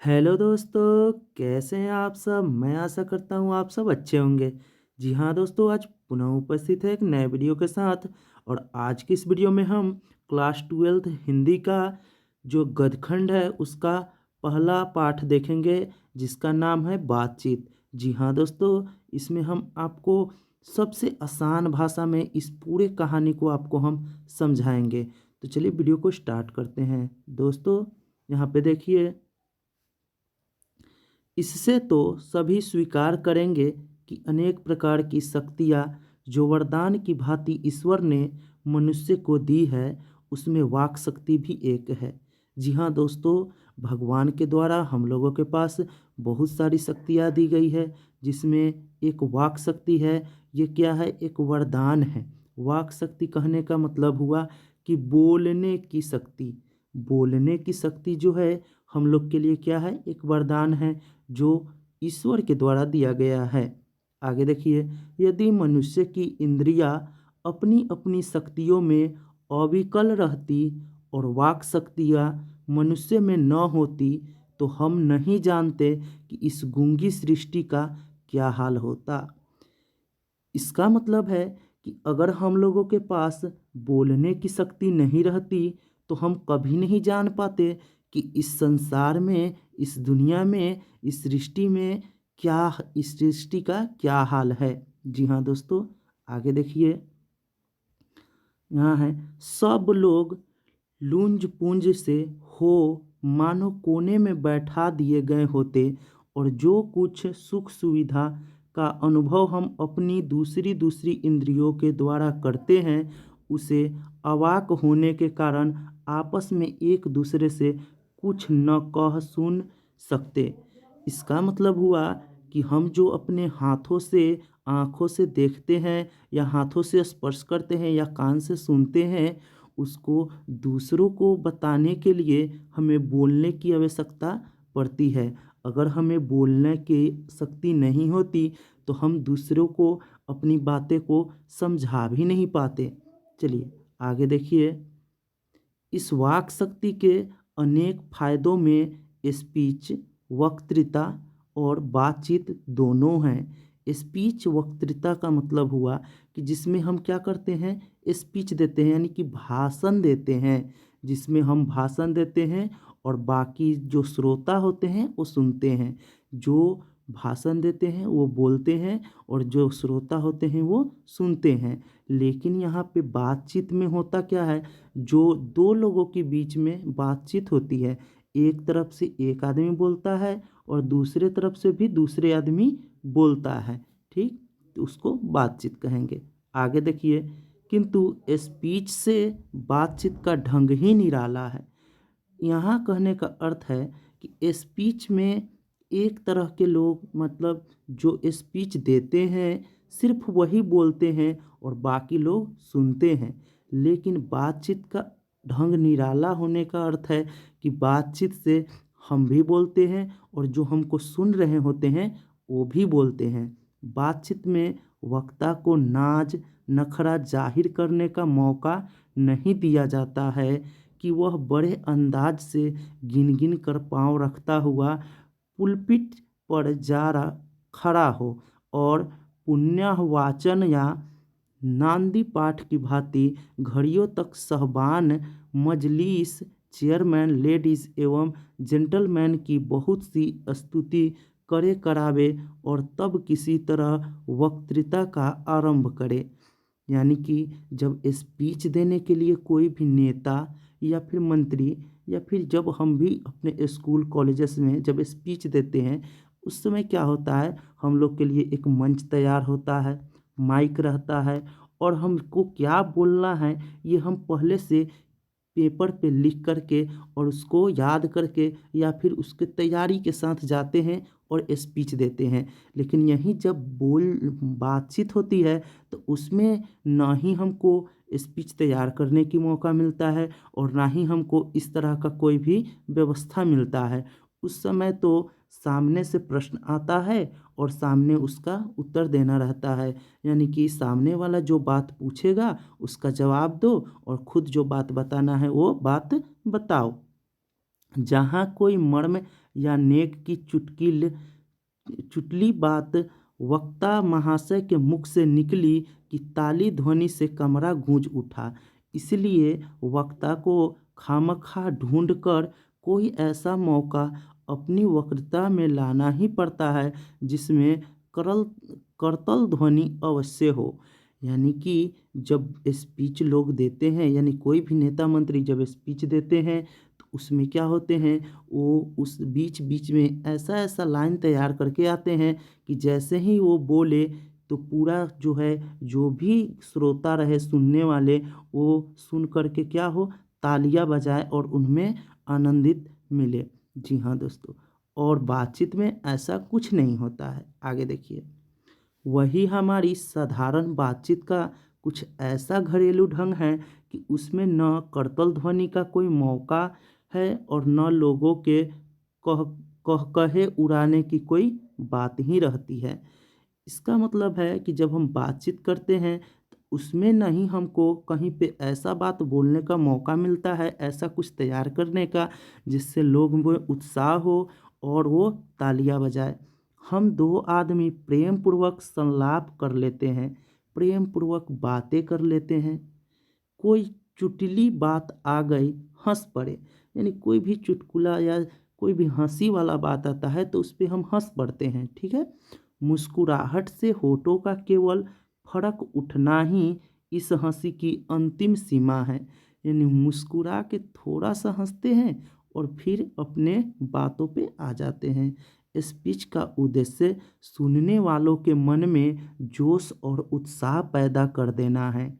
Hello दोस्तों, कैसे हैं आप सब। मैं आशा करता हूँ आप सब अच्छे होंगे। जी हाँ दोस्तों, आज पुनः उपस्थित है एक नए वीडियो के साथ। और आज की इस वीडियो में हम क्लास 12th हिंदी का जो गद्यखंड है उसका पहला पाठ देखेंगे, जिसका नाम है बातचीत। जी हाँ दोस्तों, इसमें हम आपको सबसे आसान भाषा में इस पूरे कहानी को आपको हम समझाएंगे। तो चलिए वीडियो को स्टार्ट करते हैं। दोस्तों, यहाँ पे देखिए, इससे तो सभी स्वीकार करेंगे कि अनेक प्रकार की शक्तियाँ जो वरदान की भांति ईश्वर ने मनुष्य को दी है, उसमें वाक शक्ति भी एक है। जी हाँ दोस्तों, भगवान के द्वारा हम लोगों के पास बहुत सारी शक्तियाँ दी गई है, जिसमें एक वाक शक्ति है। ये क्या है? एक वरदान है। वाक शक्ति कहने का मतलब हुआ कि बोलने की शक्ति। बोलने की शक्ति जो है हम लोग के लिए क्या है? एक वरदान है जो ईश्वर के द्वारा दिया गया है। आगे देखिए, यदि मनुष्य की इंद्रियां अपनी अपनी शक्तियों में अविकल रहती और वाक शक्तियाँ मनुष्य में न होती, तो हम नहीं जानते कि इस गूंगी सृष्टि का क्या हाल होता। इसका मतलब है कि अगर हम लोगों के पास बोलने की शक्ति नहीं रहती, तो हम कभी नहीं जान पाते कि इस संसार में, इस दुनिया में, इस सृष्टि में क्या, इस सृष्टि का क्या हाल है। जी हाँ दोस्तों, आगे देखिए, यहाँ है, सब लोग लूंज पूंज से हो मानो कोने में बैठा दिए गए होते, और जो कुछ सुख सुविधा का अनुभव हम अपनी दूसरी दूसरी इंद्रियों के द्वारा करते हैं, उसे अवाक होने के कारण आपस में एक दूसरे से कुछ न कह सुन सकते। इसका मतलब हुआ कि हम जो अपने हाथों से, आँखों से देखते हैं, या हाथों से स्पर्श करते हैं, या कान से सुनते हैं, उसको दूसरों को बताने के लिए हमें बोलने की आवश्यकता पड़ती है। अगर हमें बोलने की शक्ति नहीं होती, तो हम दूसरों को अपनी बातें को समझा भी नहीं पाते। चलिए आगे देखिए, इस वाक शक्ति के अनेक फायदों में स्पीच, वक्तृता और बातचीत दोनों हैं। स्पीच, वक्तृता का मतलब हुआ कि जिसमें हम क्या करते हैं? स्पीच देते हैं, यानी कि भाषण देते हैं। जिसमें हम भाषण देते हैं और बाकी जो श्रोता होते हैं वो सुनते हैं। जो भाषण देते हैं वो बोलते हैं, और जो श्रोता होते हैं वो सुनते हैं। लेकिन यहाँ पे बातचीत में होता क्या है? जो दो लोगों के बीच में बातचीत होती है, एक तरफ से एक आदमी बोलता है और दूसरे तरफ से भी दूसरे आदमी बोलता है, ठीक, तो उसको बातचीत कहेंगे। आगे देखिए, किंतु स्पीच से बातचीत का ढंग ही निराला है। यहाँ कहने का अर्थ है कि स्पीच में एक तरह के लोग, मतलब जो स्पीच देते हैं, सिर्फ वही बोलते हैं और बाकी लोग सुनते हैं। लेकिन बातचीत का ढंग निराला होने का अर्थ है कि बातचीत से हम भी बोलते हैं और जो हमको सुन रहे होते हैं वो भी बोलते हैं। बातचीत में वक्ता को नाज नखरा जाहिर करने का मौका नहीं दिया जाता है कि वह बड़े अंदाज से गिन गिन कर पाँव रखता हुआ पुलपिट पर खड़ा हो और पुण्यवाचन या नांदी पाठ की भांति घड़ियों तक सहबान मजलिस, चेयरमैन, लेडीज एवं जेंटलमैन की बहुत सी स्तुति करे करावे और तब किसी तरह वक्तृता का आरंभ करे। यानी कि जब स्पीच देने के लिए कोई भी नेता या फिर मंत्री, या फिर जब हम भी अपने स्कूल कॉलेजेस में जब स्पीच देते हैं, उस समय क्या होता है? हम लोग के लिए एक मंच तैयार होता है, माइक रहता है, और हमको क्या बोलना है ये हम पहले से पेपर पे लिख करके और उसको याद करके या फिर उसके तैयारी के साथ जाते हैं और स्पीच देते हैं। लेकिन यहीं जब बातचीत होती है, तो उसमें ना ही हमको स्पीच तैयार करने की मौका मिलता है और ना ही हमको इस तरह का कोई भी व्यवस्था मिलता है। उस समय तो सामने से प्रश्न आता है और सामने उसका उत्तर देना रहता है। यानी कि सामने वाला जो बात पूछेगा उसका जवाब दो, और खुद जो बात बताना है वो बात बताओ। जहाँ कोई मर्म या नेक की चुटली बात वक्ता महाशय के मुख से निकली कि ताली ध्वनि से कमरा गूंज उठा। इसलिए वक्ता को खामखा ढूंढकर कोई ऐसा मौका अपनी वक्तृता में लाना ही पड़ता है जिसमें करल करतल ध्वनि अवश्य हो। यानी कि जब स्पीच लोग देते हैं, यानी कोई भी नेता मंत्री जब स्पीच देते हैं तो उसमें क्या होते हैं, वो उस बीच बीच में ऐसा ऐसा लाइन तैयार करके आते हैं कि जैसे ही वो बोले तो पूरा जो है, जो भी श्रोता रहे सुनने वाले, वो सुन करके क्या हो, तालियां बजाए और उनमें आनंदित मिले। जी हाँ दोस्तों, और बातचीत में ऐसा कुछ नहीं होता है। आगे देखिए, वही हमारी साधारण बातचीत का कुछ ऐसा घरेलू ढंग है कि उसमें न करतल ध्वनि का कोई मौका है और न लोगों के कह कहे उड़ाने की कोई बात ही रहती है। इसका मतलब है कि जब हम बातचीत करते हैं तो उसमें नहीं हमको कहीं पे ऐसा बात बोलने का मौका मिलता है, ऐसा कुछ तैयार करने का जिससे लोग में उत्साह हो और वो तालियां बजाए। हम दो आदमी प्रेम पूर्वक संलाप कर लेते हैं, प्रेम पूर्वक बातें कर लेते हैं। कोई चुटली बात आ गई, हंस पड़े, यानी कोई भी चुटकुला या कोई भी हंसी वाला बात आता है तो उस पे हम हंस पड़ते हैं। ठीक है, मुस्कुराहट से होठों का केवल फड़क उठना ही इस हंसी की अंतिम सीमा है। यानी मुस्कुरा के थोड़ा सा हंसते हैं और फिर अपने बातों पे आ जाते हैं। स्पीच का उद्देश्य सुनने वालों के मन में जोश और उत्साह पैदा कर देना है।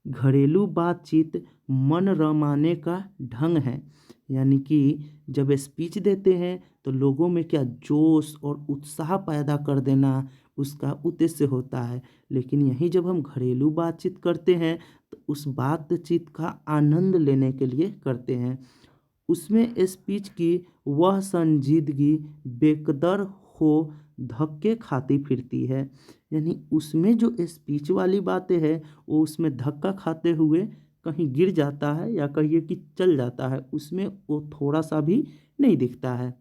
घरेलू बातचीत मन रमाने का ढंग है। यानी कि जब स्पीच देते हैं तो लोगों में क्या जोश और उत्साह पैदा कर देना उसका उद्देश्य होता है। लेकिन यही जब हम घरेलू बातचीत करते हैं तो उस बातचीत का आनंद लेने के लिए करते हैं। उसमें स्पीच की वह संजीदगी बेकदर हो धक्के खाती फिरती है। यानी उसमें जो स्पीच वाली बातें हैं वो उसमें धक्का खाते हुए कहीं गिर जाता है या कहिए कि चल जाता है, उसमें वो थोड़ा सा भी नहीं दिखता है।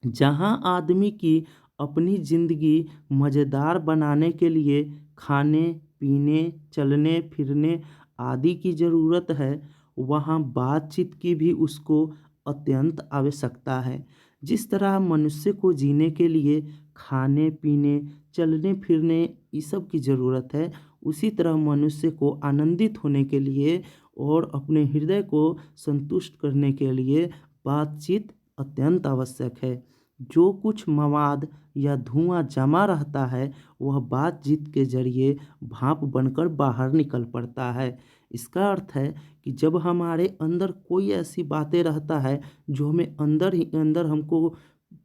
जहाँ आदमी की अपनी ज़िंदगी मज़ेदार बनाने के लिए खाने पीने चलने फिरने आदि की ज़रूरत है, वहाँ बातचीत की भी उसको अत्यंत आवश्यकता है। जिस तरह मनुष्य को जीने के लिए खाने पीने चलने फिरने ये सब की ज़रूरत है, उसी तरह मनुष्य को आनंदित होने के लिए और अपने हृदय को संतुष्ट करने के लिए बातचीत अत्यंत आवश्यक है। जो कुछ मवाद या धुआं जमा रहता है वह बातचीत के जरिए भाप बनकर बाहर निकल पड़ता है। इसका अर्थ है कि जब हमारे अंदर कोई ऐसी बातें रहता है जो हमें अंदर ही अंदर हमको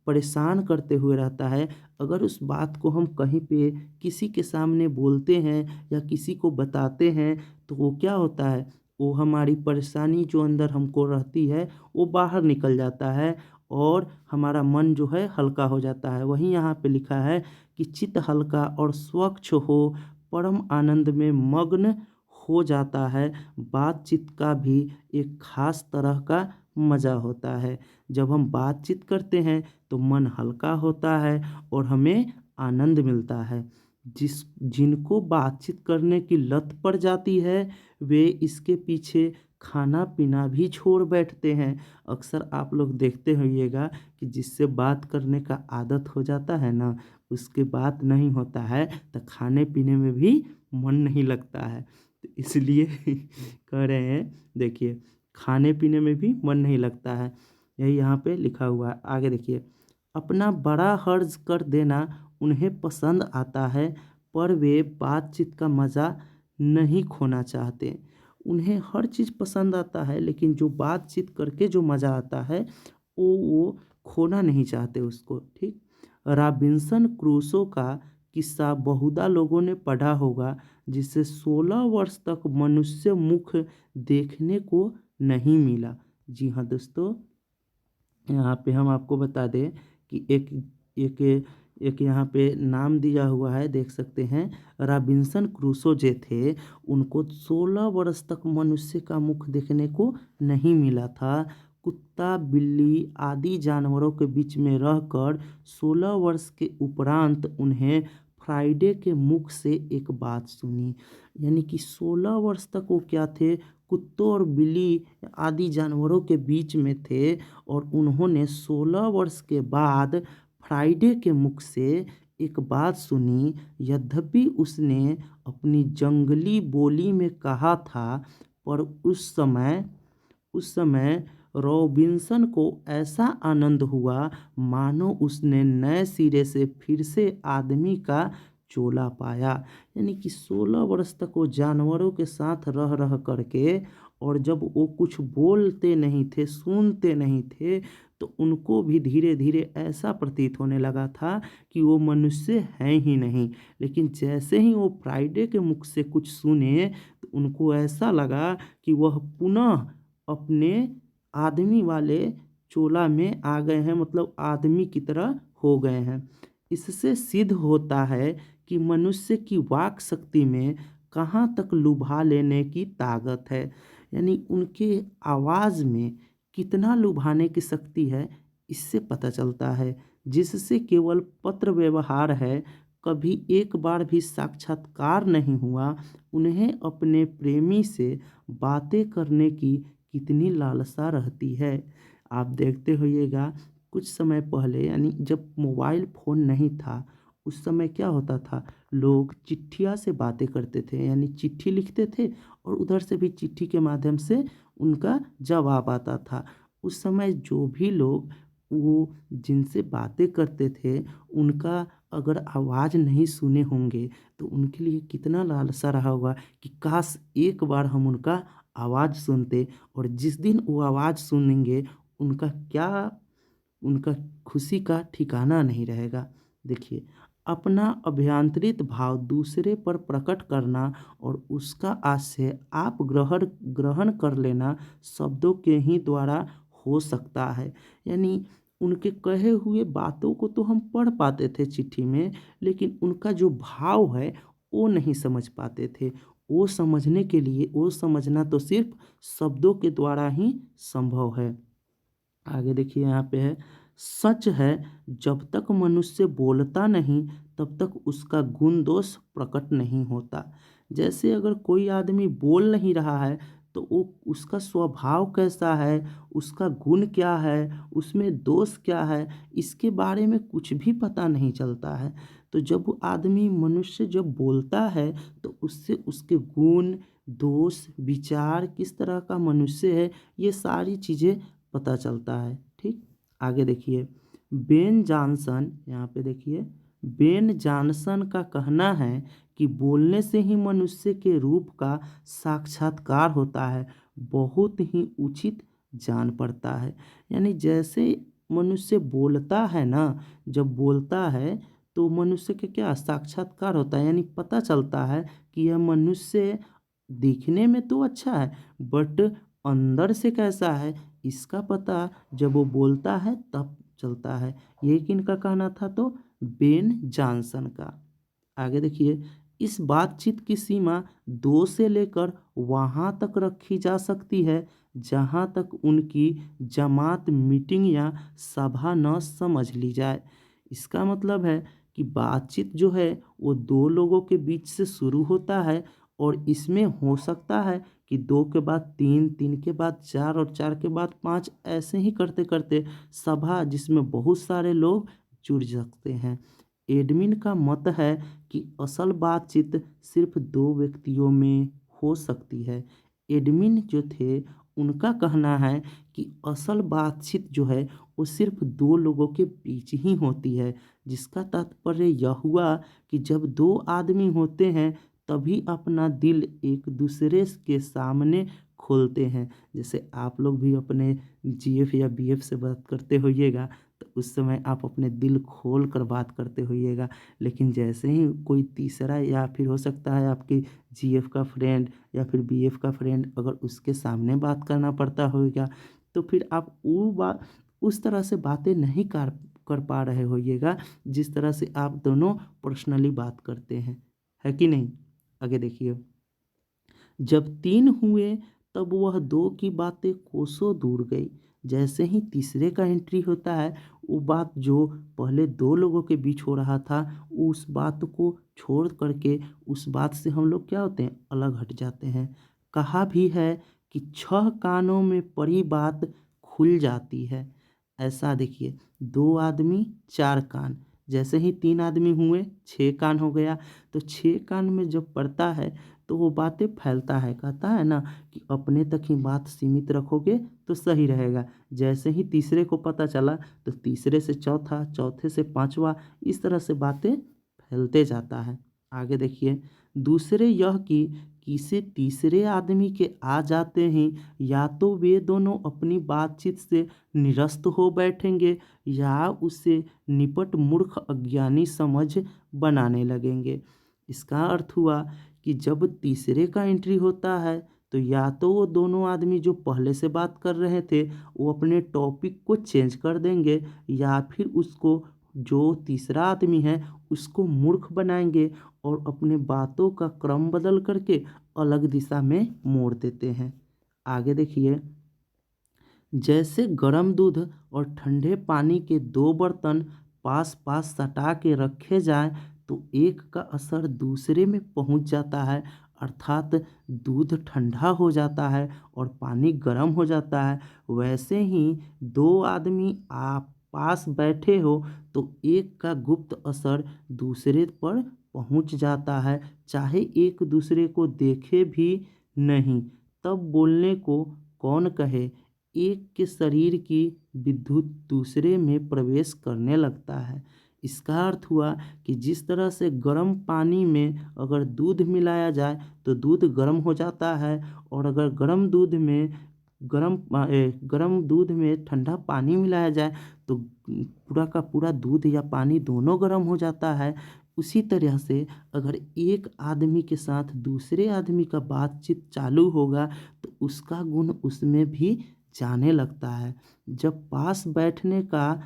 परेशान करते हुए रहता है, अगर उस बात को हम कहीं पे किसी के सामने बोलते हैं या किसी को बताते हैं तो वो क्या होता है, वो हमारी परेशानी जो अंदर हमको रहती है वो बाहर निकल जाता है और हमारा मन जो है हल्का हो जाता है। वहीं यहाँ पे लिखा है कि चित्त हल्का और स्वच्छ हो परम आनंद में मग्न हो जाता है। बातचीत का भी एक खास तरह का मज़ा होता है। जब हम बातचीत करते हैं तो मन हल्का होता है और हमें आनंद मिलता है। जिनको बातचीत करने की लत पड़ जाती है वे इसके पीछे खाना पीना भी छोड़ बैठते हैं। अक्सर आप लोग देखते होइएगा कि जिससे बात करने का आदत हो जाता है ना, उसके बात नहीं होता है तो खाने पीने में भी मन नहीं लगता है। तो इसलिए कह रहे हैं, देखिए खाने पीने में भी मन नहीं लगता है, यही यहाँ पे लिखा हुआ है। आगे देखिए, अपना बड़ा हर्ज कर देना उन्हें पसंद आता है पर वे बातचीत का मज़ा नहीं खोना चाहते। उन्हें हर चीज़ पसंद आता है लेकिन जो बातचीत करके जो मज़ा आता है वो खोना नहीं चाहते उसको। ठीक, रॉबिन्सन क्रूसो का किस्सा बहुधा लोगों ने पढ़ा होगा, जिसे 16 वर्ष तक मनुष्य मुख देखने को नहीं मिला। जी हाँ दोस्तों, यहाँ पे हम आपको बता दें कि एक एक यहाँ पे नाम दिया हुआ है, देख सकते हैं। रॉबिन्सन क्रूसो जो थे उनको 16 वर्ष तक मनुष्य का मुख देखने को नहीं मिला था। कुत्ता, बिल्ली आदि जानवरों के बीच में रहकर 16 वर्ष के उपरांत उन्हें फ्राइडे के मुख से एक बात सुनी। यानी कि 16 वर्ष तक वो क्या थे, कुत्तों और बिल्ली आदि जानवरों के बीच में थे, और उन्होंने 16 वर्ष के बाद फ्राइडे के मुख से एक बात सुनी। यद्यपि उसने अपनी जंगली बोली में कहा था, पर उस समय रॉबिन्सन को ऐसा आनंद हुआ मानो उसने नए सिरे से फिर से आदमी का चोला पाया। यानी कि 16 वर्ष तक वो जानवरों के साथ रह रह करके, और जब वो कुछ बोलते नहीं थे, सुनते नहीं थे, तो उनको भी धीरे धीरे ऐसा प्रतीत होने लगा था कि वो मनुष्य हैं ही नहीं। लेकिन जैसे ही वो फ्राइडे के मुख से कुछ सुने, तो उनको ऐसा लगा कि वह पुनः अपने आदमी वाले चोला में आ गए हैं, मतलब आदमी की तरह हो गए हैं। इससे सिद्ध होता है कि मनुष्य की वाक शक्ति में कहाँ तक लुभा लेने की ताकत है। यानी उनके आवाज़ में कितना लुभाने की शक्ति है, इससे पता चलता है। जिससे केवल पत्र व्यवहार है, कभी एक बार भी साक्षात्कार नहीं हुआ, उन्हें अपने प्रेमी से बातें करने की कितनी लालसा रहती है। आप देखते होइएगा, कुछ समय पहले यानी जब मोबाइल फ़ोन नहीं था, उस समय क्या होता था, लोग चिट्ठिया से बातें करते थे, यानी चिट्ठी लिखते थे और उधर से भी चिट्ठी के माध्यम से उनका जवाब आता था। उस समय जो भी लोग वो जिनसे बातें करते थे, उनका अगर आवाज़ नहीं सुने होंगे, तो उनके लिए कितना लालसा रहा होगा कि काश एक बार हम उनका आवाज़ सुनते। और जिस दिन वो आवाज़ सुनेंगे, उनका क्या उनका खुशी का ठिकाना नहीं रहेगा। देखिए, अपना अभ्यंतरित भाव दूसरे पर प्रकट करना और उसका आशय आप ग्रहण कर लेना शब्दों के ही द्वारा हो सकता है। यानी उनके कहे हुए बातों को तो हम पढ़ पाते थे चिट्ठी में, लेकिन उनका जो भाव है वो नहीं समझ पाते थे। वो समझने के लिए, वो समझना तो सिर्फ शब्दों के द्वारा ही संभव है। आगे देखिए, यहाँ पे है, सच है, जब तक मनुष्य बोलता नहीं, तब तक उसका गुण दोष प्रकट नहीं होता। जैसे अगर कोई आदमी बोल नहीं रहा है, तो वो उसका स्वभाव कैसा है, उसका गुण क्या है, उसमें दोष क्या है, इसके बारे में कुछ भी पता नहीं चलता है। तो जब वो आदमी, मनुष्य जब बोलता है, तो उससे उसके गुण, दोष, विचार, किस तरह का मनुष्य है, ये सारी चीज़ें पता चलता है। ठीक, आगे देखिए, बेन जॉनसन, यहाँ पे देखिए, बेन जॉनसन का कहना है कि बोलने से ही मनुष्य के रूप का साक्षात्कार होता है, बहुत ही उचित जान पड़ता है। यानी जैसे मनुष्य बोलता है ना, जब बोलता है तो मनुष्य के क्या साक्षात्कार होता है, यानी पता चलता है कि यह मनुष्य दिखने में तो अच्छा है, बट अंदर से कैसा है, इसका पता जब वो बोलता है तब चलता है। ये किनका कहना था, तो बेन जॉनसन का। आगे देखिए, इस बातचीत की सीमा 2 से लेकर वहाँ तक रखी जा सकती है जहाँ तक उनकी जमात, मीटिंग या सभा न समझ ली जाए। इसका मतलब है कि बातचीत जो है वो 2 लोगों के बीच से शुरू होता है, और इसमें हो सकता है कि 2 के बाद 3, 3 के बाद 4 और 4 के बाद 5, ऐसे ही करते करते सभा जिसमें बहुत सारे लोग जुड़ सकते हैं। एडमिन का मत है कि असल बातचीत सिर्फ 2 व्यक्तियों में हो सकती है। एडमिन जो थे, उनका कहना है कि असल बातचीत जो है वो सिर्फ 2 लोगों के बीच ही होती है, जिसका तात्पर्य यह हुआ कि जब 2 आदमी होते हैं, तभी अपना दिल एक दूसरे के सामने खोलते हैं। जैसे आप लोग भी अपने जीएफ या बीएफ से बात करते होइएगा, तो उस समय आप अपने दिल खोल कर बात करते होइएगा। लेकिन जैसे ही कोई तीसरा, या फिर हो सकता है आपके जीएफ का फ्रेंड या फिर बीएफ का फ्रेंड, अगर उसके सामने बात करना पड़ता होगा, तो फिर आप वो बात उस तरह से बातें नहीं कर कर पा रहे होइएगा जिस तरह से आप दोनों पर्सनली बात करते हैं, है कि नहीं। आगे देखिए, जब 3 हुए, तब वह 2 की बातें कोसों दूर गई। जैसे ही तीसरे का एंट्री होता है, वो बात जो पहले दो लोगों के बीच हो रहा था, उस बात को छोड़ करके उस बात से हम लोग क्या होते हैं, अलग हट जाते हैं। कहा भी है कि 6 कानों में पड़ी बात खुल जाती है। ऐसा देखिए, 2 आदमी 4 कान, जैसे ही 3 आदमी हुए 6 कान हो गया। तो 6 कान में जब पड़ता है तो वो बातें फैलता है। कहता है ना कि अपने तक ही बात सीमित रखोगे तो सही रहेगा। जैसे ही तीसरे को पता चला तो तीसरे से चौथा, चौथे से पांचवा, इस तरह से बातें फैलते जाता है। आगे देखिए, दूसरे यह कि किसी तीसरे आदमी के आ जाते ही या तो वे दोनों अपनी बातचीत से निरस्त हो बैठेंगे या उसे निपट मूर्ख अज्ञानी समझ बनाने लगेंगे। इसका अर्थ हुआ कि जब तीसरे का एंट्री होता है तो या तो वो दोनों आदमी जो पहले से बात कर रहे थे वो अपने टॉपिक को चेंज कर देंगे, या फिर उसको, जो तीसरा आदमी है, उसको मूर्ख बनाएंगे और अपने बातों का क्रम बदल करके अलग दिशा में मोड़ देते हैं। आगे देखिए, जैसे गर्म दूध और ठंडे पानी के 2 बर्तन पास पास सटा के रखे जाएं तो एक का असर दूसरे में पहुंच जाता है, अर्थात दूध ठंडा हो जाता है और पानी गर्म हो जाता है। वैसे ही 2 आदमी आप पास बैठे हो तो एक का गुप्त असर दूसरे पर पहुंच जाता है, चाहे एक दूसरे को देखे भी नहीं। तब बोलने को कौन कहे, एक के शरीर की विद्युत दूसरे में प्रवेश करने लगता है। इसका अर्थ हुआ कि जिस तरह से गर्म पानी में अगर दूध मिलाया जाए तो दूध गर्म हो जाता है, और अगर गर्म दूध में ठंडा पानी मिलाया जाए तो पूरा का पूरा दूध या पानी दोनों गर्म हो जाता है। उसी तरह से अगर एक आदमी के साथ दूसरे आदमी का बातचीत चालू होगा तो उसका गुण उसमें भी जाने लगता है। जब पास बैठने का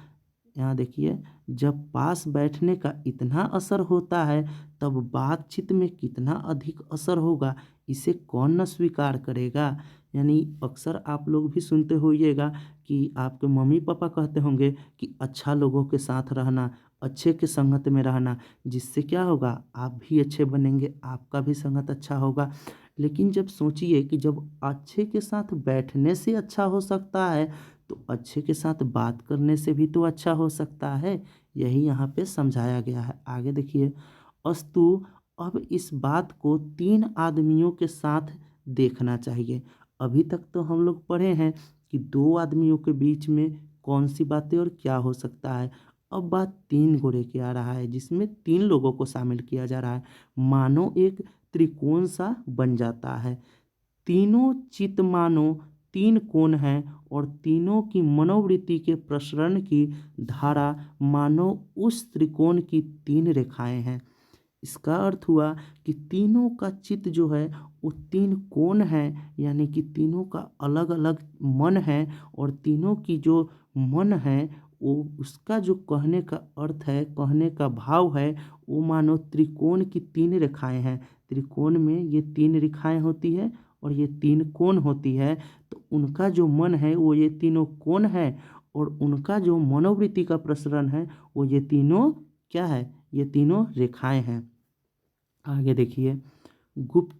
यहाँ देखिए, जब पास बैठने का इतना असर होता है तब बातचीत में कितना अधिक असर होगा, इसे कौन न स्वीकार करेगा। यानी अक्सर आप लोग भी सुनते होइएगा कि आपके मम्मी पापा कहते होंगे कि अच्छा लोगों के साथ रहना, अच्छे के संगत में रहना, जिससे क्या होगा, आप भी अच्छे बनेंगे, आपका भी संगत अच्छा होगा। लेकिन जब सोचिए कि जब अच्छे के साथ बैठने से अच्छा हो सकता है तो अच्छे के साथ बात करने से भी तो अच्छा हो सकता है। यही यहाँ पे समझाया गया है। आगे देखिए, अस्तु अब इस बात को 3 आदमियों के साथ देखना चाहिए। अभी तक तो हम लोग पढ़े हैं कि 2 आदमियों के बीच में कौन सी बातें और क्या हो सकता है। अब बात 3 घोड़े की आ रहा है जिसमें 3 लोगों को शामिल किया जा रहा है। मानो एक त्रिकोण सा बन जाता है। तीनों चित मानो 3 कोण हैं और तीनों की मनोवृत्ति के प्रसरण की धारा मानो उस त्रिकोण की 3 रेखाएं हैं। इसका अर्थ हुआ कि तीनों का चित्त जो है वो 3 कोण हैं, यानी कि तीनों का अलग अलग मन है, और तीनों की जो मन है वो, उसका जो कहने का अर्थ है, कहने का भाव है, वो मानो त्रिकोण की 3 रेखाएं हैं। त्रिकोण में ये 3 रेखाएं होती है और ये 3 कोण होती है। तो उनका जो मन है वो ये तीनों कोण है, और उनका जो मनोवृत्ति का प्रसरण है वो ये तीनों क्या है, ये तीनों रेखाएं हैं। आगे देखिए, गुप्त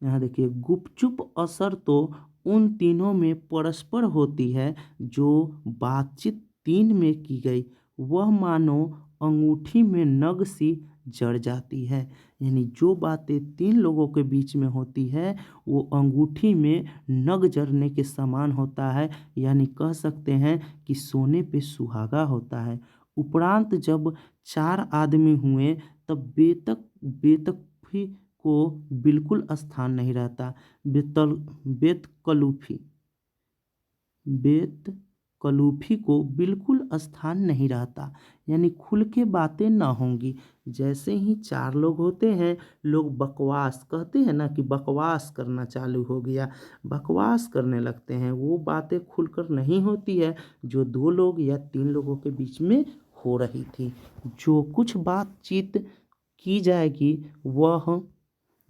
यहाँ देखिए, गुपचुप असर तो उन तीनों में परस्पर होती है जो बातचीत 3 में की गई, वह मानो अंगूठी में नग सी जड़ जाती है। यानी जो बातें 3 लोगों के बीच में होती है वो अंगूठी में नग जड़ने के समान होता है, यानी कह सकते हैं कि सोने पे सुहागा होता है। उपरांत जब 4 आदमी हुए तब बेतकफी को बिल्कुल स्थान नहीं रहता। बेतल बेतकलूफी बेतकलूफी को बिल्कुल स्थान नहीं रहता, यानी खुल के बातें ना होंगी। जैसे ही 4 लोग होते हैं, लोग बकवास कहते हैं ना, कि बकवास करना चालू हो गया, बकवास करने लगते हैं। वो बातें खुलकर नहीं होती है जो 2 लोग या 3 लोगों के बीच में हो रही थी। जो कुछ बातचीत की जाएगी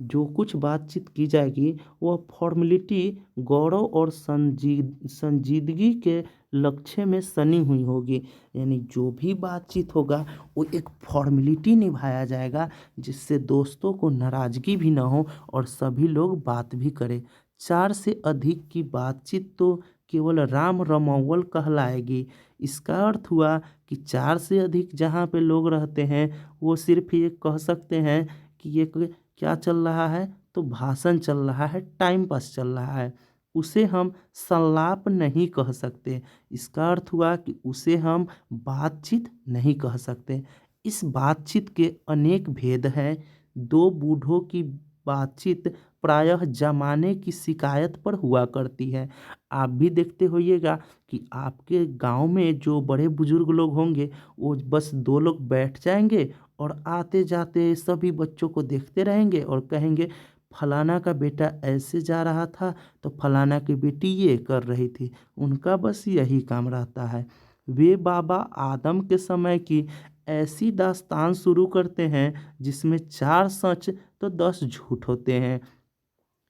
जो कुछ बातचीत की जाएगी वह फॉर्मेलिटी, गौरव और संजीदगी के लक्ष्य में सनी हुई होगी। यानी जो भी बातचीत होगा वो एक फॉर्मेलिटी निभाया जाएगा, जिससे दोस्तों को नाराज़गी भी ना हो और सभी लोग बात भी करें। 4 से अधिक की बातचीत तो केवल राम रमौवल कहलाएगी। इसका अर्थ हुआ कि 4 से अधिक जहाँ पे लोग रहते हैं वो सिर्फ ये कह सकते हैं कि ये क्या चल रहा है, तो भाषण चल रहा है, टाइम पास चल रहा है। उसे हम संलाप नहीं कह सकते। इसका अर्थ हुआ कि उसे हम बातचीत नहीं कह सकते। इस बातचीत के अनेक भेद हैं। दो बूढ़ों की बातचीत प्रायः जमाने की शिकायत पर हुआ करती है। आप भी देखते होइएगा कि आपके गांव में जो बड़े बुजुर्ग लोग होंगे वो बस दो लोग बैठ जाएंगे और आते जाते सभी बच्चों को देखते रहेंगे और कहेंगे फलाना का बेटा ऐसे जा रहा था तो फलाना की बेटी ये कर रही थी। उनका बस यही काम रहता है। वे बाबा आदम के समय की ऐसी दास्तान शुरू करते हैं जिसमें 4 सच तो 10 झूठ होते हैं।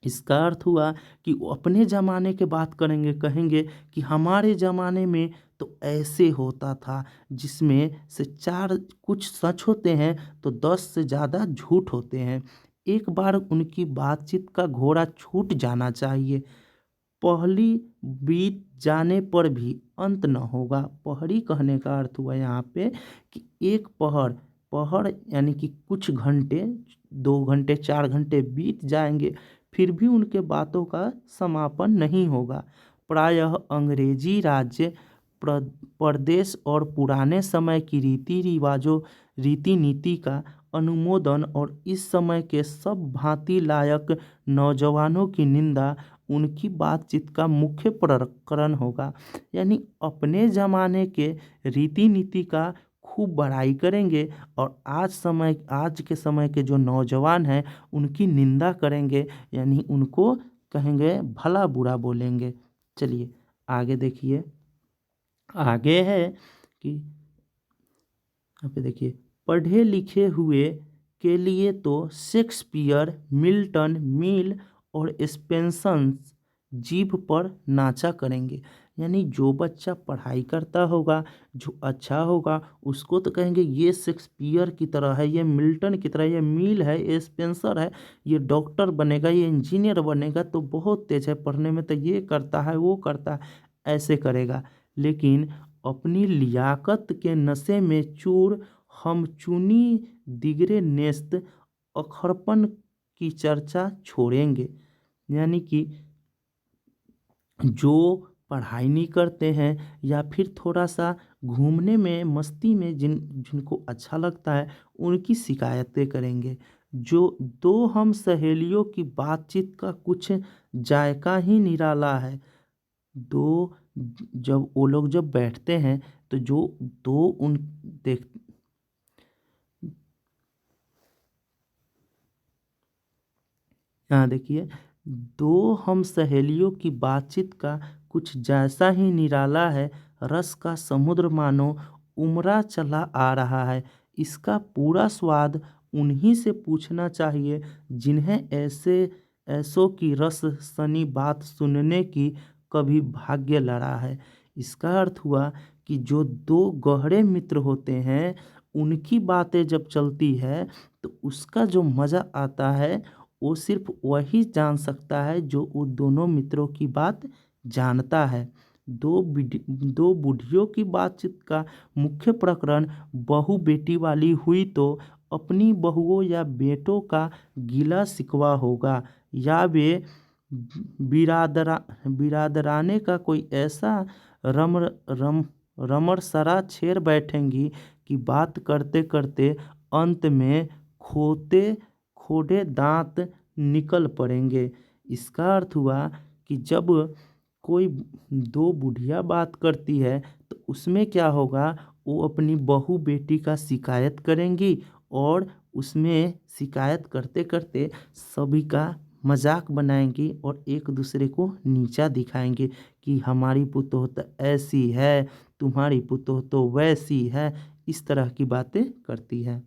इसका अर्थ हुआ कि वो अपने ज़माने के बात करेंगे, कहेंगे कि हमारे ज़माने में तो ऐसे होता था, जिसमें से 4 कुछ सच होते हैं तो 10 से ज़्यादा झूठ होते हैं। एक बार उनकी बातचीत का घोड़ा छूट जाना चाहिए। पहली बीत जाने पर भी अंत न होगा। पहरी कहने का अर्थ हुआ यहाँ पे कि एक पहर, पहर यानी कि कुछ घंटे, 2 घंटे 4 घंटे बीत जाएंगे फिर भी उनके बातों का समापन नहीं होगा। प्रायः अंग्रेजी राज्य प्रदेश और पुराने समय की रीति रिवाजों, रीति नीति का अनुमोदन और इस समय के सब भांति लायक नौजवानों की निंदा उनकी बातचीत का मुख्य प्रकरण होगा। यानी अपने ज़माने के रीति नीति का खूब बड़ाई करेंगे और आज के समय के जो नौजवान हैं उनकी निंदा करेंगे, यानी उनको कहेंगे, भला बुरा बोलेंगे। चलिए आगे देखिए। आगे है कि यहाँ पे देखिए, पढ़े लिखे हुए के लिए तो शेक्सपियर, मिल्टन, मिल और स्पेंसर्स जीभ पर नाचा करेंगे। यानी जो बच्चा पढ़ाई करता होगा, जो अच्छा होगा, उसको तो कहेंगे ये शेक्सपियर की तरह है, ये मिल्टन की तरह, ये मिल है, ये स्पेंसर है, ये डॉक्टर बनेगा, ये इंजीनियर बनेगा, तो बहुत तेज है पढ़ने में, तो ये करता है वो करता है, ऐसे करेगा। लेकिन अपनी लियाकत के नशे में चूर हम चुनी दिगरे नेस्त अखरपन की चर्चा छोड़ेंगे। यानी कि जो पढ़ाई नहीं करते हैं या फिर थोड़ा सा घूमने में, मस्ती में जिनको अच्छा लगता है, उनकी शिकायतें करेंगे। जो दो हम सहेलियों की बातचीत का कुछ जायका ही निराला है। दो जब वो लोग जब बैठते हैं तो जो दो उन देख यहाँ देखिए, दो हम सहेलियों की बातचीत का कुछ जैसा ही निराला है। रस का समुद्र मानो उमड़ा चला आ रहा है। इसका पूरा स्वाद उन्हीं से पूछना चाहिए जिन्हें ऐसों की रस सनी बात सुनने की कभी भाग्य लड़ा है। इसका अर्थ हुआ कि जो दो गहरे मित्र होते हैं उनकी बातें जब चलती है तो उसका जो मज़ा आता है वो सिर्फ वही जान सकता है जो वो दोनों मित्रों की बात जानता है। दो बूढ़ियों की बातचीत का मुख्य प्रकरण बहू बेटी वाली हुई तो अपनी बहुओं या बेटों का गिला शिकवा होगा, या वे बिरादराने का कोई ऐसा रम रम रमरसरा छेड़ बैठेंगी कि बात करते करते अंत में खोदे दांत निकल पड़ेंगे। इसका अर्थ हुआ कि जब कोई दो बुढ़िया बात करती है तो उसमें क्या होगा, वो अपनी बहू बेटी का शिकायत करेंगी और उसमें शिकायत करते करते सभी का मजाक बनाएंगी और एक दूसरे को नीचा दिखाएंगे कि हमारी पुतोह तो ऐसी है, तुम्हारी पुतोह तो वैसी है। इस तरह की बातें करती है।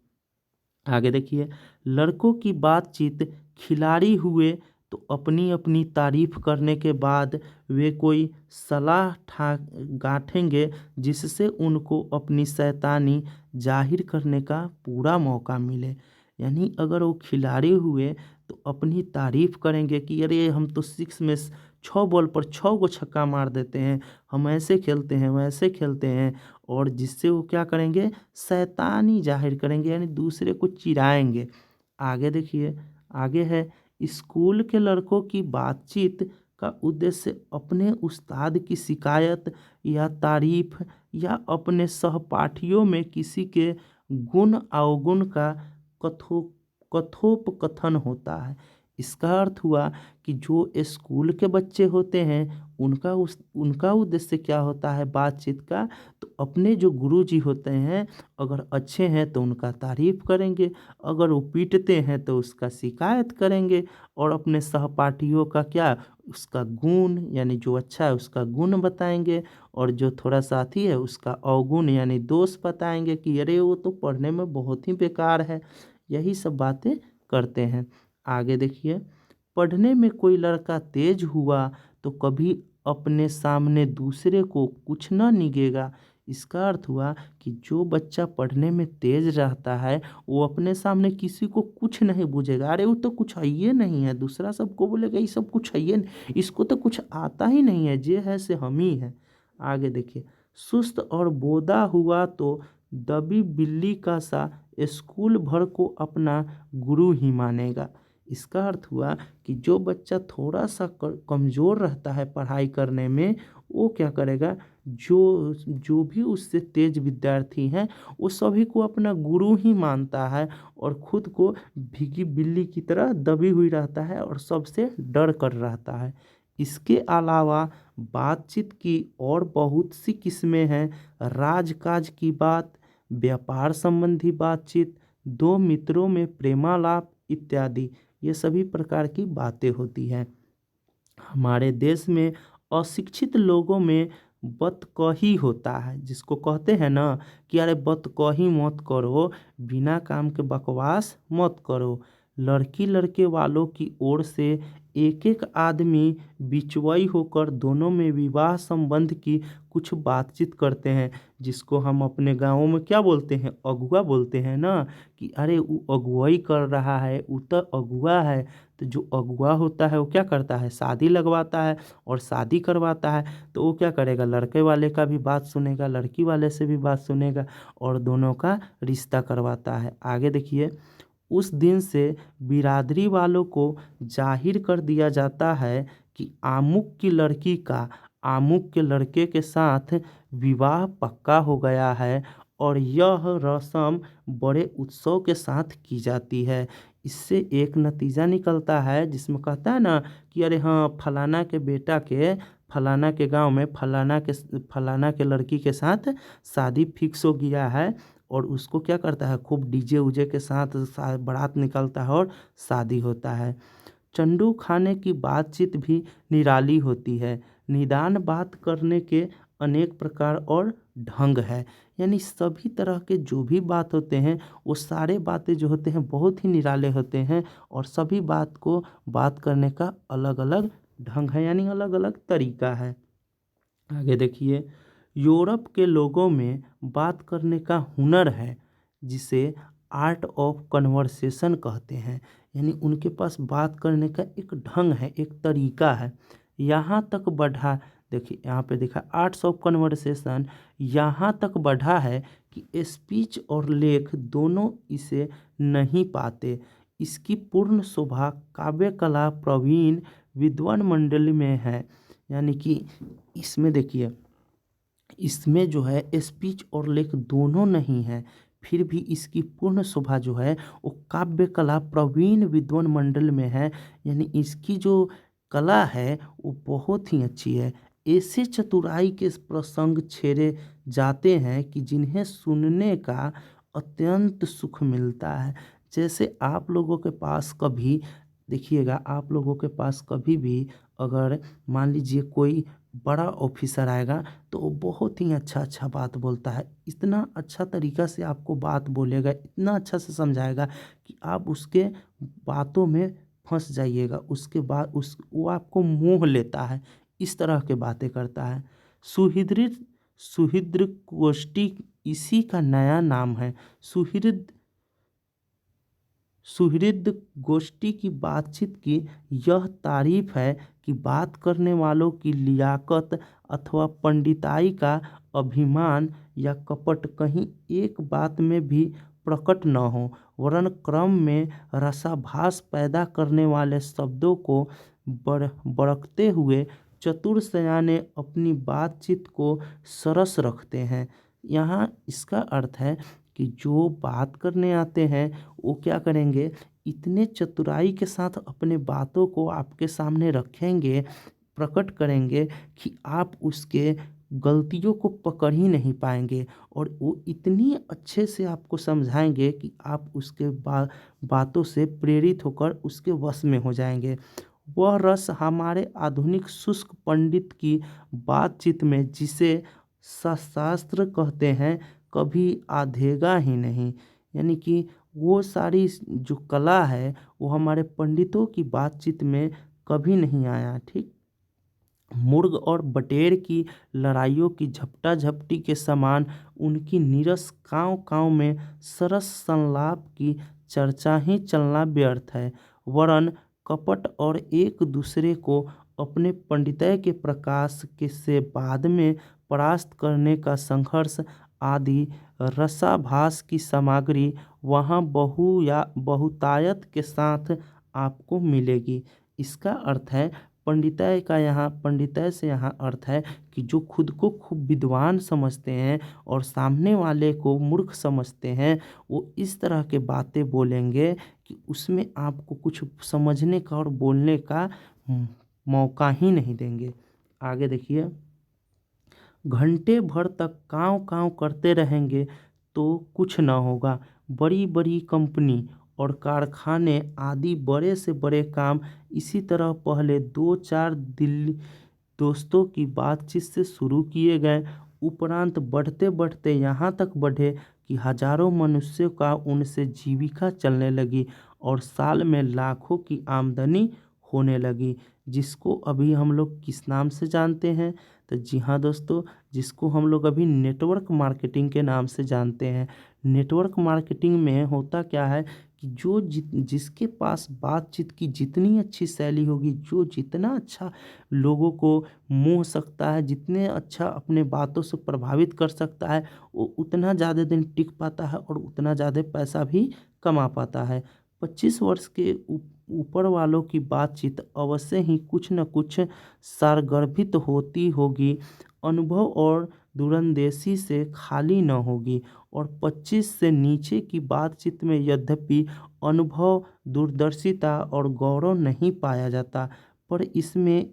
आगे देखिए, लड़कों की बातचीत खिलाड़ी हुए तो अपनी अपनी तारीफ करने के बाद वे कोई सलाह ठा गाँठेंगे जिससे उनको अपनी शैतानी जाहिर करने का पूरा मौका मिले। यानी अगर वो खिलाड़ी हुए तो अपनी तारीफ करेंगे कि अरे हम तो 6 बॉल पर 6 छक्का मार देते हैं, हम ऐसे खेलते हैं वैसे खेलते हैं, और जिससे वो क्या करेंगे, शैतानी जाहिर करेंगे, यानी दूसरे को चिढ़ाएंगे। आगे देखिए, आगे है, स्कूल के लड़कों की बातचीत का उद्देश्य अपने उस्ताद की शिकायत या तारीफ या अपने सहपाठियों में किसी के गुण अवगुण का कथो कथोपकथन होता है। इसका अर्थ हुआ कि जो स्कूल के बच्चे होते हैं उनका उद्देश्य क्या होता है बातचीत का, तो अपने जो गुरुजी होते हैं अगर अच्छे हैं तो उनका तारीफ करेंगे, अगर वो पीटते हैं तो उसका शिकायत करेंगे, और अपने सहपाठियों का क्या, उसका गुण यानी जो अच्छा है उसका गुण बताएंगे, और जो थोड़ा साथी है उसका अवगुण यानी दोष बताएंगे कि अरे वो तो पढ़ने में बहुत ही बेकार है। यही सब बातें करते हैं। आगे देखिए, पढ़ने में कोई लड़का तेज हुआ तो कभी अपने सामने दूसरे को कुछ न निगेगा। इसका अर्थ हुआ कि जो बच्चा पढ़ने में तेज रहता है वो अपने सामने किसी को कुछ नहीं पूछेगा, अरे वो तो कुछ है ये नहीं है, दूसरा सबको बोलेगा ये सब कुछ है ये नहीं, इसको तो कुछ आता ही नहीं है, जे है से हम ही हैं। आगे देखिए, सुस्त और बोदा हुआ तो दबी बिल्ली का सा स्कूल भर को अपना गुरु ही मानेगा। इसका अर्थ हुआ कि जो बच्चा थोड़ा सा कमज़ोर रहता है पढ़ाई करने में, वो क्या करेगा, जो जो भी उससे तेज विद्यार्थी हैं वो सभी को अपना गुरु ही मानता है, और खुद को भीगी बिल्ली की तरह दबी हुई रहता है और सबसे डर कर रहता है। इसके अलावा बातचीत की और बहुत सी किस्में हैं। राजकाज की बात, व्यापार संबंधी बातचीत, दो मित्रों में प्रेमालाप इत्यादि, ये सभी प्रकार की बातें होती हैं। हमारे देश में अशिक्षित लोगों में बतकही होता है, जिसको कहते हैं ना कि अरे बतकही मत करो, बिना काम के बकवास मत करो। लड़की लड़के वालों की ओर से एक एक आदमी बिचवई होकर दोनों में विवाह संबंध की कुछ बातचीत करते हैं, जिसको हम अपने गाँवों में क्या बोलते हैं, अगुआ बोलते हैं ना, कि अरे वो अगुवाई कर रहा है, वो तो अगुआ है। तो जो अगुआ होता है वो क्या करता है, शादी लगवाता है और शादी करवाता है। तो वो क्या करेगा, लड़के वाले का भी बात सुनेगा, लड़की वाले से भी बात सुनेगा, और दोनों का रिश्ता करवाता है। आगे देखिए, उस दिन से बिरादरी वालों को जाहिर कर दिया जाता है कि आमुक की लड़की का आमुक के लड़के के साथ विवाह पक्का हो गया है, और यह रस्म बड़े उत्सव के साथ की जाती है। इससे एक नतीजा निकलता है जिसमें कहता है ना कि अरे हाँ, फलाना के बेटा के फलाना के गांव में फलाना के लड़की के साथ शादी फिक्स हो गया है, और उसको क्या करता है, खूब डीजे उजे के साथ बारात निकलता है और शादी होता है। चंडू खाने की बातचीत भी निराली होती है। निदान बात करने के अनेक प्रकार और ढंग है, यानी सभी तरह के जो भी बात होते हैं वो सारे बातें जो होते हैं बहुत ही निराले होते हैं, और सभी बात करने का अलग अलग ढंग है, यानी अलग अलग तरीका है। आगे देखिए, यूरोप के लोगों में बात करने का हुनर है, जिसे आर्ट ऑफ कन्वर्सेशन कहते हैं, यानी उनके पास बात करने का एक ढंग है, एक तरीका है। यहाँ तक बढ़ा, देखिए यहाँ पे देखा आर्ट्स ऑफ कन्वर्सेशन, यहाँ तक बढ़ा है कि स्पीच और लेख दोनों इसे नहीं पाते। इसकी पूर्ण शोभा काव्य कला प्रवीण विद्वान मंडली में है। यानी कि इसमें देखिए, इसमें जो है स्पीच और लेख दोनों नहीं है, फिर भी इसकी पूर्ण शोभा जो है वो काव्य कला प्रवीण विद्वान मंडल में है, यानी इसकी जो कला है वो बहुत ही अच्छी है। ऐसे चतुराई के प्रसंग छेड़े जाते हैं कि जिन्हें सुनने का अत्यंत सुख मिलता है। जैसे आप लोगों के पास कभी देखिएगा, आप लोगों के पास कभी भी अगर मान लीजिए कोई बड़ा ऑफिसर आएगा तो वो बहुत ही अच्छा अच्छा बात बोलता है, इतना अच्छा तरीका से आपको बात बोलेगा, इतना अच्छा से समझाएगा कि आप उसके बातों में फंस जाइएगा, उसके बाद वो आपको मोह लेता है, इस तरह के बातें करता है। सुहृद सुहृद गोष्ठी इसी का नया नाम है। सुहृद सुहृद गोष्ठी की बातचीत की यह तारीफ है कि बात करने वालों की लियाकत अथवा पंडिताई का अभिमान या कपट कहीं एक बात में भी प्रकट न हो, वरन क्रम में रसाभास पैदा करने वाले शब्दों को बरकते हुए चतुर सयाने अपनी बातचीत को सरस रखते हैं। यहाँ इसका अर्थ है कि जो बात करने आते हैं वो क्या करेंगे, इतने चतुराई के साथ अपने बातों को आपके सामने रखेंगे, प्रकट करेंगे कि आप उसके गलतियों को पकड़ ही नहीं पाएंगे, और वो इतनी अच्छे से आपको समझाएंगे कि आप उसके बातों से प्रेरित होकर उसके वश में हो जाएंगे। वह रस हमारे आधुनिक शुष्क पंडित की बातचीत में, जिसे शास्त्र कहते हैं, कभी आधेगा ही नहीं। यानी कि वो सारी जो कला है वो हमारे पंडितों की बातचीत में कभी नहीं आया। ठीक, मुर्ग और बटेर की लड़ाइयों की झपटा झपटी के समान उनकी नीरस काँव काँव में सरस संलाप की चर्चा ही चलना व्यर्थ है, वरन कपट और एक दूसरे को अपने पंडितय के प्रकाश के से बाद में परास्त करने का संघर्ष आदि रसाभास की सामग्री वहाँ बहुतायत के साथ आपको मिलेगी। इसका अर्थ है पंडितय से यहाँ अर्थ है कि जो खुद को खूब विद्वान समझते हैं और सामने वाले को मूर्ख समझते हैं, वो इस तरह के बातें बोलेंगे कि उसमें आपको कुछ समझने का और बोलने का मौका ही नहीं देंगे। आगे देखिए, घंटे भर तक काँव काँव करते रहेंगे तो कुछ न होगा। बड़ी बड़ी कंपनी और कारखाने आदि बड़े से बड़े काम इसी तरह पहले 2-4 दिल्ली दोस्तों की बातचीत से शुरू किए गए, उपरांत बढ़ते बढ़ते यहाँ तक बढ़े कि हजारों मनुष्यों का उनसे जीविका चलने लगी और साल में लाखों की आमदनी होने लगी, जिसको अभी हम लोग किस नाम से जानते हैं? तो जी हाँ दोस्तों, जिसको हम लोग अभी नेटवर्क मार्केटिंग के नाम से जानते हैं। नेटवर्क मार्केटिंग में होता क्या है कि जिसके पास बातचीत की जितनी अच्छी शैली होगी, जो जितना अच्छा लोगों को मोह सकता है, जितने अच्छा अपने बातों से प्रभावित कर सकता है, वो उतना ज़्यादा दिन टिक पाता है और उतना ज़्यादा पैसा भी कमा पाता है। 25 वर्ष के ऊपर वालों की बातचीत अवश्य ही कुछ न कुछ सारगर्भित होती होगी, अनुभव और दूरंदेशी से खाली न होगी, और 25 से नीचे की बातचीत में यद्यपि अनुभव, दूरदर्शिता और गौरव नहीं पाया जाता, पर इसमें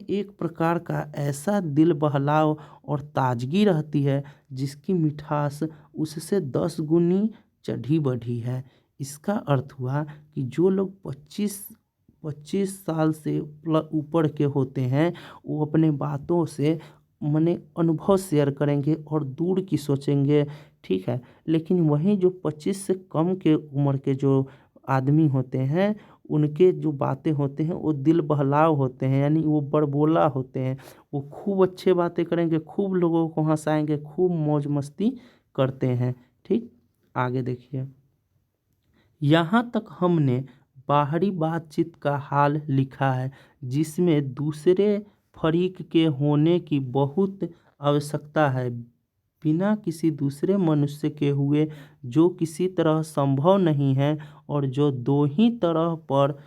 एक प्रकार का ऐसा दिल बहलाव और ताजगी रहती है जिसकी मिठास उससे 10 गुनी चढ़ी बढ़ी है। इसका अर्थ हुआ कि जो लोग 25 साल से ऊपर के होते हैं, वो अपने बातों से मने अनुभव शेयर करेंगे और दूर की सोचेंगे। ठीक है, लेकिन वहीं जो 25 से कम के उम्र के जो आदमी होते हैं, उनके जो बातें होते हैं वो दिल बहलाव होते हैं, यानी वो बड़बोला होते हैं। वो खूब अच्छे बातें करेंगे, खूब लोगों को हंसाएंगे, खूब मौज मस्ती करते हैं। ठीक, आगे देखिए, यहाँ तक हमने बाहरी बातचीत का हाल लिखा है, जिसमें दूसरे फरीक के होने की बहुत आवश्यकता है, बिना किसी दूसरे मनुष्य के हुए जो किसी तरह संभव नहीं है, और जो दो ही तरह पर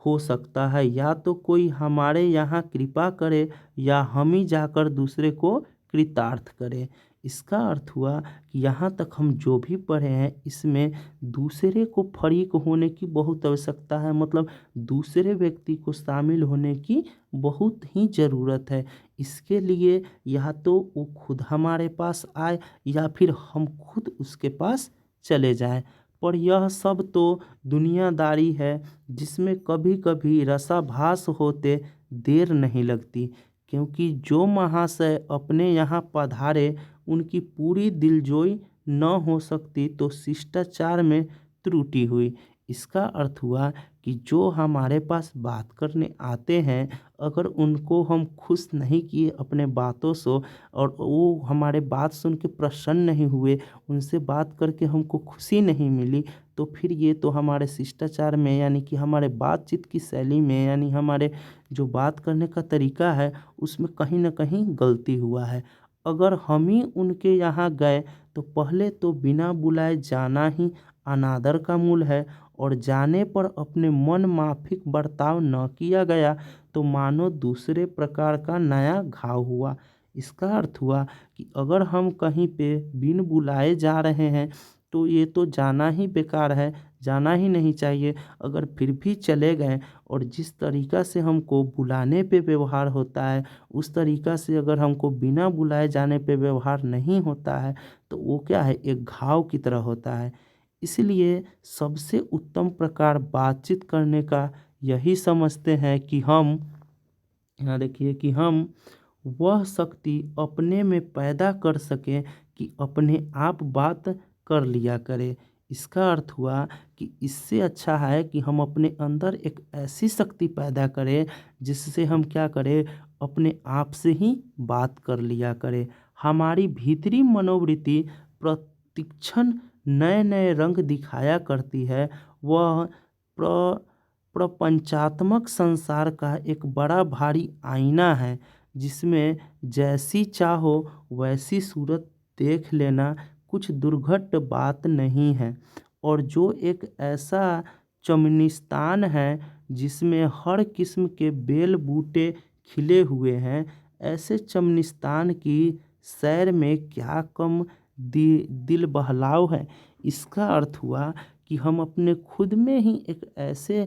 हो सकता है, या तो कोई हमारे यहाँ कृपा करे या हम ही जाकर दूसरे को कृतार्थ करें। इसका अर्थ हुआ कि यहाँ तक हम जो भी पढ़े हैं, इसमें दूसरे को फरीक होने की बहुत आवश्यकता है, मतलब दूसरे व्यक्ति को शामिल होने की बहुत ही ज़रूरत है। इसके लिए या तो वो खुद हमारे पास आए या फिर हम खुद उसके पास चले जाएं, पर यह सब तो दुनियादारी है जिसमें कभी कभी रसाभास होते देर नहीं लगती, क्योंकि जो महाशय अपने यहाँ पधारे उनकी पूरी दिलजोई न हो सकती तो शिष्टाचार में त्रुटि हुई। इसका अर्थ हुआ कि जो हमारे पास बात करने आते हैं, अगर उनको हम खुश नहीं किए अपने बातों से और वो हमारे बात सुन के प्रसन्न नहीं हुए, उनसे बात करके हमको खुशी नहीं मिली, तो फिर ये तो हमारे शिष्टाचार में यानी कि हमारे बातचीत की शैली में यानी हमारे जो बात करने का तरीका है उसमें कहीं न कहीं गलती हुआ है। अगर हम ही उनके यहाँ गए तो पहले तो बिना बुलाए जाना ही अनादर का मूल है, और जाने पर अपने मन माफिक बर्ताव न किया गया तो मानो दूसरे प्रकार का नया घाव हुआ। इसका अर्थ हुआ कि अगर हम कहीं पे बिन बुलाए जा रहे हैं तो ये तो जाना ही बेकार है, जाना ही नहीं चाहिए। अगर फिर भी चले गए और जिस तरीका से हमको बुलाने पे व्यवहार होता है उस तरीका से अगर हमको बिना बुलाए जाने पे व्यवहार नहीं होता है तो वो क्या है, एक घाव की तरह होता है। इसलिए सबसे उत्तम प्रकार बातचीत करने का यही समझते हैं कि हम, यहाँ देखिए, कि हम वह शक्ति अपने में पैदा कर सकें कि अपने आप बात कर लिया करें। इसका अर्थ हुआ कि इससे अच्छा है कि हम अपने अंदर एक ऐसी शक्ति पैदा करें जिससे हम क्या करें, अपने आप से ही बात कर लिया करें। हमारी भीतरी मनोवृत्ति प्रतिक्षण नए नए रंग दिखाया करती है। वह प्र प्रपंचात्मक संसार का एक बड़ा भारी आईना है जिसमें जैसी चाहो वैसी सूरत देख लेना कुछ दुर्घट बात नहीं है, और जो एक ऐसा चमनिस्तान है जिसमें हर किस्म के बेल बूटे खिले हुए हैं, ऐसे चमनिस्तान की सैर में क्या कम दिल बहलाव है। इसका अर्थ हुआ कि हम अपने खुद में ही एक ऐसे,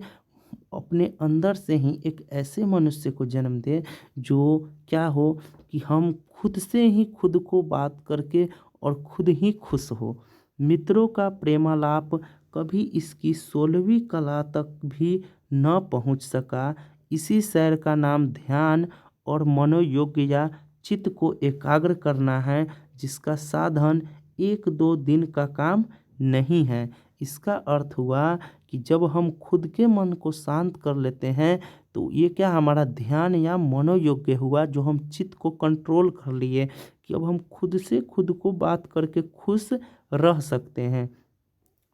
अपने अंदर से ही एक ऐसे मनुष्य को जन्म दें जो क्या हो, कि हम खुद से ही खुद को बात करके और खुद ही खुश हो। मित्रों का प्रेमालाप कभी इसकी 16वीं कला तक भी न पहुंच सका। इसी सैर का नाम ध्यान और मनोयोग या चित्त को एकाग्र करना है, जिसका साधन 1-2 दिन का काम नहीं है। इसका अर्थ हुआ कि जब हम खुद के मन को शांत कर लेते हैं तो ये क्या, हमारा ध्यान या मनोयोग्य हुआ, जो हम चित्त को कंट्रोल कर लिए कि अब हम खुद से खुद को बात करके खुश रह सकते हैं।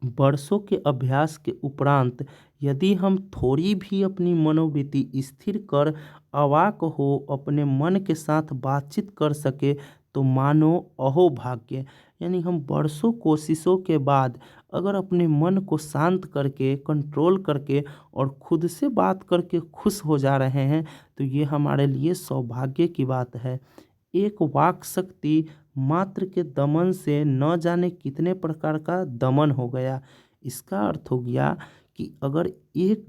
वर्षों के अभ्यास के उपरांत यदि हम थोड़ी भी अपनी मनोवृत्ति स्थिर कर अवाक हो अपने मन के साथ बातचीत कर सके तो मानो अहो भाग्य। यानी हम वर्षों कोशिशों के बाद अगर अपने मन को शांत करके कंट्रोल करके और खुद से बात करके खुश हो जा रहे हैं तो ये हमारे लिए सौभाग्य की बात है। एक वाक शक्ति मात्र के दमन से न जाने कितने प्रकार का दमन हो गया। इसका अर्थ हो गया कि अगर एक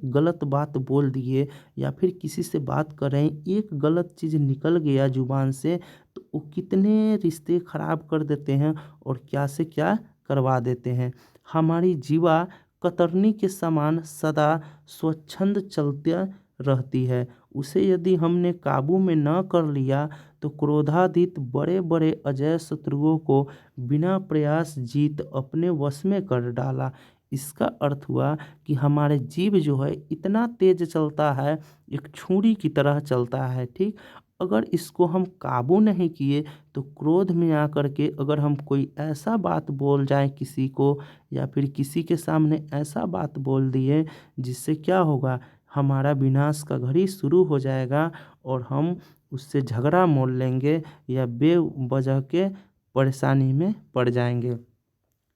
गलत बात बोल दिए या फिर किसी से बात कर रहे हैं, एक गलत चीज़ निकल गया जुबान से तो वो कितने रिश्ते खराब कर देते हैं और क्या से क्या करवा देते हैं। हमारी जीवा कतरनी के समान सदा स्वच्छंद चलते रहती है। उसे यदि हमने काबू में न कर लिया तो क्रोधातीत बड़े बड़े अजय शत्रुओं को बिना प्रयास जीत अपने वश में कर डाला। इसका अर्थ हुआ कि हमारे जीव जो है इतना तेज चलता है, एक छुरी की तरह चलता है, ठीक। अगर इसको हम काबू नहीं किए तो क्रोध में आकर के अगर हम कोई ऐसा बात बोल जाए किसी को या फिर किसी के सामने ऐसा बात बोल दिए जिससे क्या होगा, हमारा विनाश का घड़ी शुरू हो जाएगा और हम उससे झगड़ा मोल लेंगे या बेवजह के परेशानी में पड़ जाएंगे।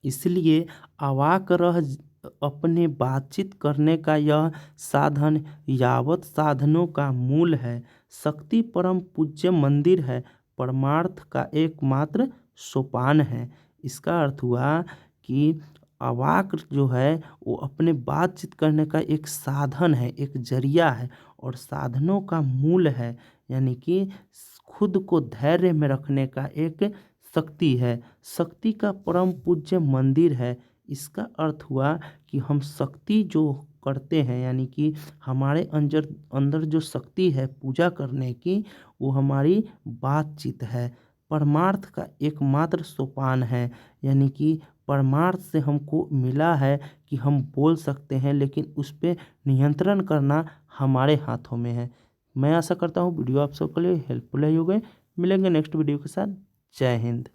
इसलिए अवाक रह अपने बातचीत करने का यह साधन यावत साधनों का मूल है। शक्ति परम पूज्य मंदिर है, परमार्थ का एकमात्र सोपान है। इसका अर्थ हुआ कि अवाक जो है वो अपने बातचीत करने का एक साधन है, एक जरिया है और साधनों का मूल है, यानी कि खुद को धैर्य में रखने का एक शक्ति है, शक्ति का परम पूज्य मंदिर है। इसका अर्थ हुआ कि हम शक्ति जो करते हैं यानी कि हमारे अंदर जो शक्ति है पूजा करने की, वो हमारी बातचीत है, परमार्थ का एकमात्र सोपान है। यानी कि परमार्थ से हमको मिला है कि हम बोल सकते हैं, लेकिन उस पर नियंत्रण करना हमारे हाथों में है। मैं आशा करता हूँ वीडियो आप सबके लिए हेल्पफुल ही हो गए। मिलेंगे नेक्स्ट वीडियो के साथ। जय हिंद।